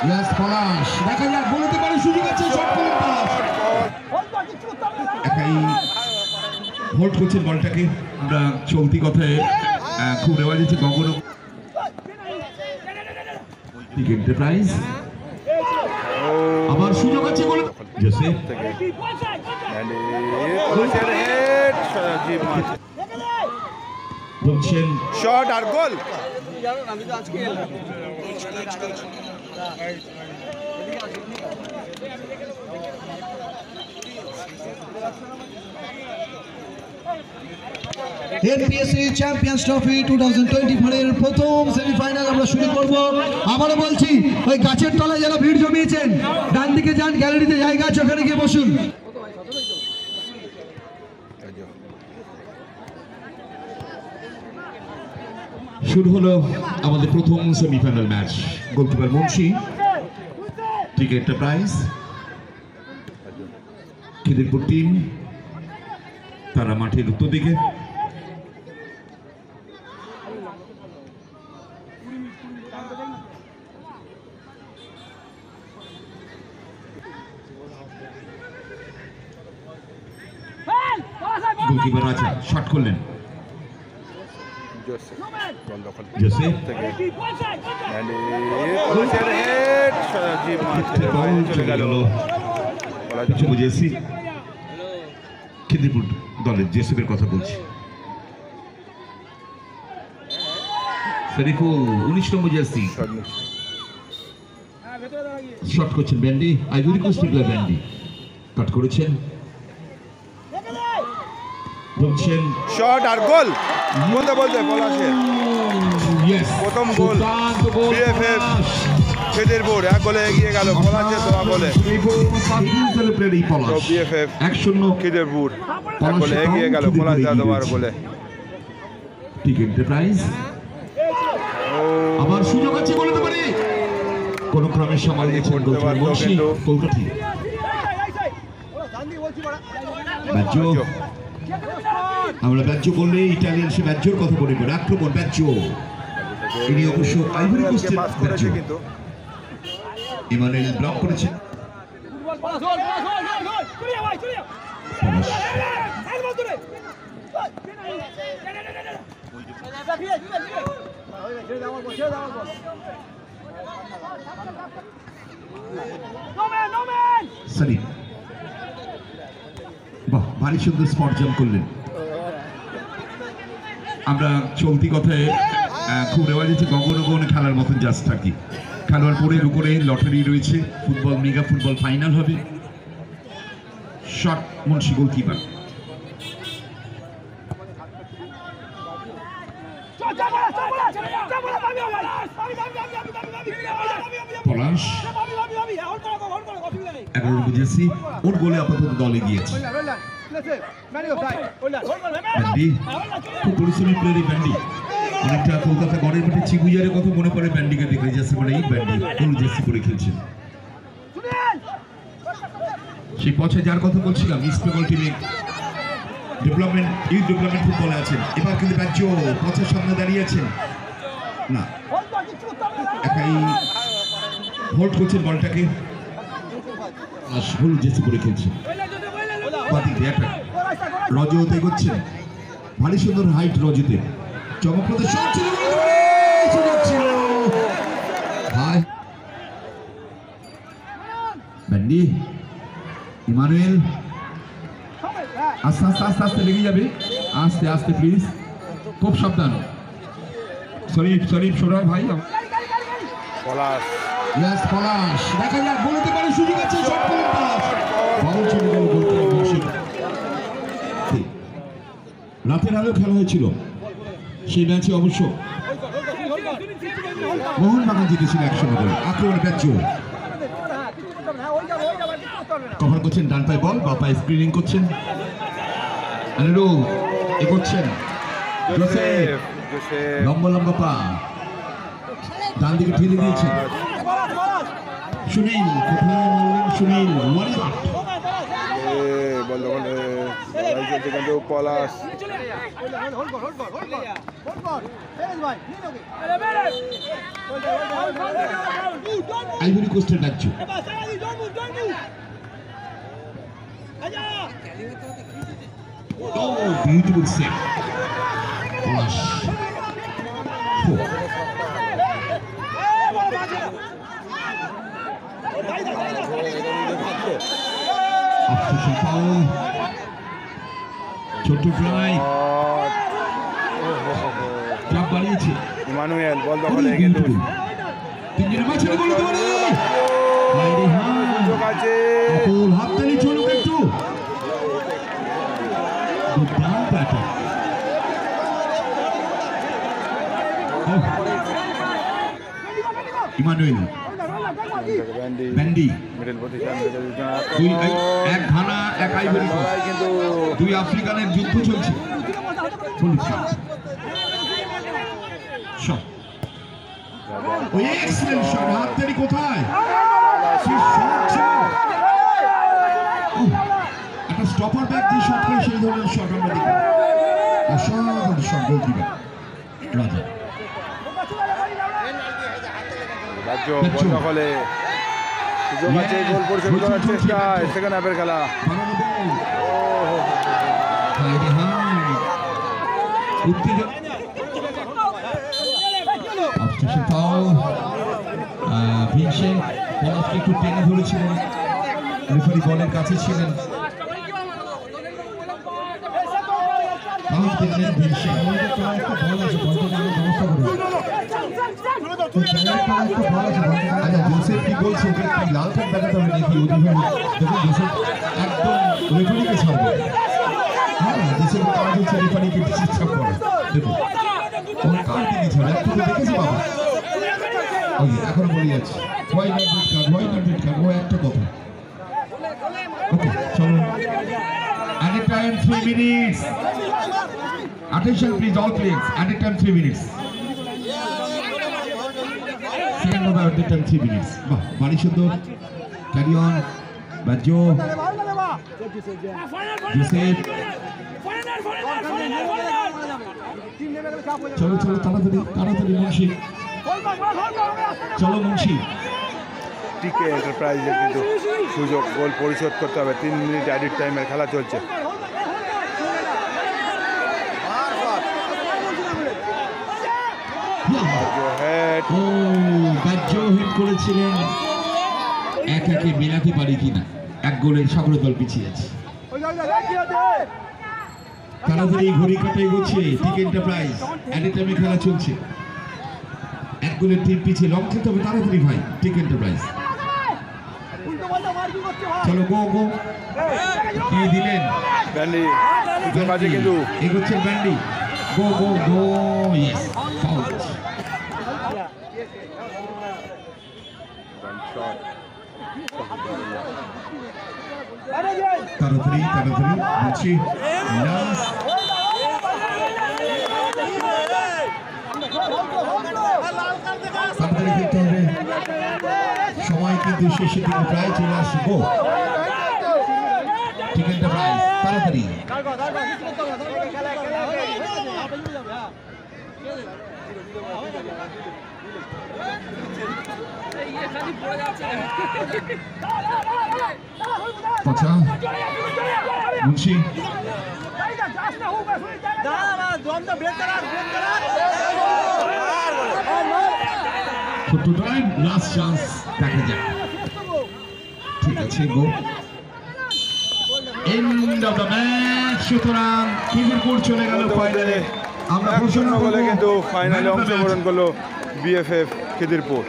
Yes পলাশ দেখা যাক বলতে পারে সুযোগ আছে শট করলেন পলাশ একাই হোল্ড করছেন বলটাকে আমরা চলতি কথায় খুব রেওয়াজ হচ্ছে গগন এন্টারপ্রাইজ আবার সুযোগ আছে বলে জেসে বলছেন শট আর গোল এনপিএসসি চ্যাম্পিয়ন্স ট্রফি 2024 এর প্রথম সেমিফাইনাল আমরা শুরু করব। আবারও বলছি ওই গাছের তলায় যারা ভিড় জমিয়েছেন ডান দিকে যান, গ্যালারিতে জায়গা আছে ওখানে গিয়ে বসুন। শুরু হলো আমাদের প্রথম সেমিফাইনাল ম্যাচ। গোলকিপার মুন্সি, ঠিক এন্টারপ্রাইজ, খিদিরপুর টিম তারা মাঠের উত্তর দিকে। গোলকিপার রাজা শট করলেন জোসে জেসি খিদিরপুর দলের জেসিবের কথা বলছি। শরীফুল 19 নম্বর জার্সি শট করছেন ব্যান্ডি, আইভরি কোস্ট প্লেয়ার ব্যান্ডি কাট করেছেন বলছেন শট আর গোল বলতে বলতে পলাশের প্রথম গোল বিএফএফ খিদিরপুর এক গোলে এগিয়ে গেল পলাশের দোয়া বলে বিএফএফ 1-0 খিদিরপুর এক গোলে এগিয়ে গেল পলাশ দোয়ার বলে। ঠিক এন্টারপ্রাইজ আবার সুযোগ আছে বলতে পারে কোন ক্রমে সামাল দিয়েছেন মুন্সি কলকাঠি ব্যাজ্জো। আমরা ব্যাজ্জো বললে ইটালিয়ান সে ব্যাজ্জোর কথা মনে করে আক্রমণ ব্যাজ্জো, ইনি অবশ্য আইভরি কোস্টের ব্যাজ্জো। ইমানুয়েল ব্লক করেছেন সরি বাহ ভারী সুন্দর স্পট জাম্প করলেন। আমরা চলতি কথায় খুব রেওয়াজ হচ্ছে গগন খেলার মতন জাস্ট থাকি। খেলোয়াড় পরের উপরে লটারি রয়েছে, ফুটবল মেগা ফুটবল ফাইনাল হবে। শট মুন্সি গোলকিপার পলাশ 11 নম্বর জার্সি ওর গোলে আপাতত দলে গিয়েছে ব্যান্ডি, খুব পরিশ্রমী প্লেয়ার ব্যান্ডি। অনেকটা কলকাতা গড়ের মাঠে চিগুইয়ারের কথা মনে পড়ে ব্যান্ডিকে দেখলে, জার্সি মানে এই ব্যান্ডি হলুদ জার্সি পরে খেলছেন। সেই পথে যার কথা বলছিলাম ইস্ট বেঙ্গল টিমে ডেভেলপমেন্ট ইউথ ডেভেলপমেন্ট ফুটবলে আছেন। এবার কিন্তু ব্যাজ্জো পথের সামনে দাঁড়িয়েছেন না, একাই হোল্ড করছেন বলটাকে, হলুদ জার্সি পরে খেলছেন। রজত এগোচ্ছেন, ভারী সুন্দর হাইট রজতে, চমকপ্রদ শট ছিল ব্যান্ডি। ইমানুয়েল আস্তে আস্তে আস্তে আস্তে লেগে যাবে, আস্তে আস্তে প্লিজ, খুব সাবধান। শরীফ সোরার ভাই পলাশ পলাশ দেখা যাক বলতে পারে সুযোগ আছে শট করলেন পলাশ বাউল চলে গেল গোলকিপার মুন্সি। রাতের আলো খেলা হয়েছিল সেই ম্যাচে, অবশ্য মোহনবাগান জিতেছিল 100 গোলে। আক্রমণ ব্যাজ্জো কভার করছেন, ডান পায়ে বল, বা পায়ে স্ক্রিনিং করছেন, আনিরুল এগোচ্ছেন, লম্বা লম্বা পা ডান দিকে ঠেলে দিয়েছেন সুনীল, কোথায় মারলেন সুনীল, কিন্তু পলাশ আইভরি কোস্টের রাজ্য। Oh, beautiful save. Polash. Four. Obstruction foul. ছোট্ট ট্রাই ক্লাব বানিয়েছে ইমানুয়েল বল দখলে কিন্তু তিনজনের মাঝে গোল করে বাইরে সুযোগ আছে ফুল হাততালি চলুক একটু দুর্দান্ত attack Emmanuel Bandy middle position দুই এক ঘানা এক আইভরি কোস্ট কিন্তু দুই আফ্রিকানের যুদ্ধ চলছে ওই এক্সেলেন্ট শট হাততালি কোথায় একটা স্টপার ব্যাক দিয়ে শট করে সেই ধরনের শট আমরা দেখি অসাধারণ শট গোলকিপার রাজা রাজ্য বল দখলে সুযোগ আছে গোল পরিশোধ করার চেষ্টা সেকেন্ড হাফের খেলা একটু টেনে ধরেছিলেন রেফারি বলের কাছে ছিলেন জোসেফ কি বলছে লাল কার্ড দেখাতে হবে নাকি দেখুন জোসেফ একদম রেফারিকে ছাড়বে হ্যাঁ জোসেফ কাজ হচ্ছে রেফারিকে ডিসিশন করে দেখুন ওর কার্ড দিকে ছাড়ে একটু দেখেছি বাবা এখন বলি যাচ্ছে why not red card why not red card ও একটা কথা ওকে চলো added time 3 minutes attention please all players added time 3 minutes second over added time 3 minutes বাহ বাড়ি সুন্দর carry on বাজো জোসেফ চলো চলো তাড়াতাড়ি তাড়াতাড়ি মুন্সি চলো মুন্সি টিকে এন্টারপ্রাইজের কিন্তু সুযোগ গোল পরিশোধ করতে হবে 3 মিনিট অ্যাডিট টাইমের খেলা চলছে হিট করেছিলেন এক একে মেলাতে পারি কিনা এক গোলের সকল দল পিছিয়ে আছে তাড়াতাড়ি ঘড়ি কাটাই গেছে টিক এন্টারপ্রাইজ অ্যাডিট টাইমে খেলা চলছে এক গোলের টিম পিছিয়ে লং খেলতে হবে তাড়াতাড়ি ভাই টিক এন্টারপ্রাইজ চলো গো গো কি দিলেন ব্যান্ডি সুযোগ আছে কিন্তু এগোচ্ছেন ব্যান্ডি গো গো গো ইয়েস ফাউল তাড়াতাড়ি তাড়াতাড়ি বলছি তাড়াতাড়ি খেলতে হবে সময় কিন্তু শেষের দিকে প্রায় চলে আসবো ঠিক আছে প্রায় তাড়াতাড়ি আচ্ছা মুন্সি ছোট্ট টাইম লাস্ট চান্স দেখা যাক ঠিক আছে গো এন্ড অফ দ্য ম্যাচ সুতরাং খিদিরপুর চলে গেল ফাইনালে আমরা ঘোষণা বলে কিন্তু ফাইনালে অংশগ্রহণ করলো বিএফএফ খিদিরপুর